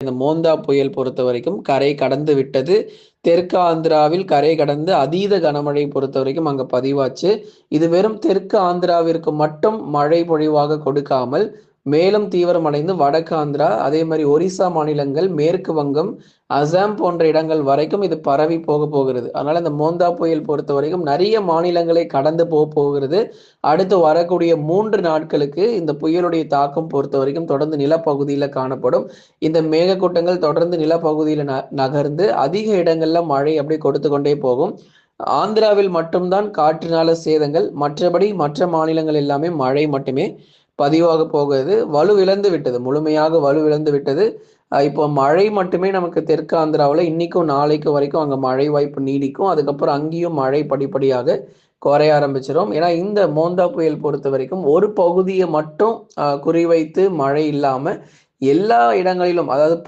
இந்த மோந்தா புயல் பொறுத்த வரைக்கும் கரை கடந்து விட்டது. தெற்கு ஆந்திராவில் கரை கடந்து அதீத கனமழை பொறுத்த வரைக்கும் அங்க பதிவாச்சு. இது வெறும் தெற்கு ஆந்திராவிற்கு மட்டும் மழை பொழிவாக கொடுக்காமல் மேலும் தீவிரமடைந்து வடக்கு ஆந்திரா, அதே மாதிரி ஒரிசா மாநிலங்கள், மேற்கு வங்கம், அசாம் போன்ற இடங்கள் வரைக்கும் இது பரவி போகிறது. அதனால இந்த மோந்தா புயல் பொறுத்த வரைக்கும் நிறைய மாநிலங்களை கடந்து போகிறது. அடுத்து வரக்கூடிய 3 நாட்களுக்கு இந்த புயலுடைய தாக்கம் பொறுத்த வரைக்கும் தொடர்ந்து நிலப்பகுதியில காணப்படும். இந்த மேகக்கூட்டங்கள் தொடர்ந்து நிலப்பகுதியில நகர்ந்து அதிக இடங்கள்ல மழை அப்படியே கொடுத்து கொண்டே போகும். ஆந்திராவில் மட்டும்தான் காற்றினால சேதங்கள், மற்றபடி மற்ற மாநிலங்கள் எல்லாமே மழை மட்டுமே பதிவாக போகிறது. வலுவிழந்து விட்டது, முழுமையாக வலுவிழந்து விட்டது. இப்போ மழை மட்டுமே நமக்கு தெற்கு ஆந்திராவில் இன்னைக்கும் நாளைக்கு வரைக்கும் அங்கே மழை வாய்ப்பு நீடிக்கும். அதுக்கப்புறம் அங்கேயும் மழை படிப்படியாக குறைய ஆரம்பிச்சிடும். ஏன்னா இந்த மோந்தா புயல் பொறுத்த வரைக்கும் ஒரு பகுதியை மட்டும் குறிவைத்து மழை இல்லாம எல்லா இடங்களிலும், அதாவது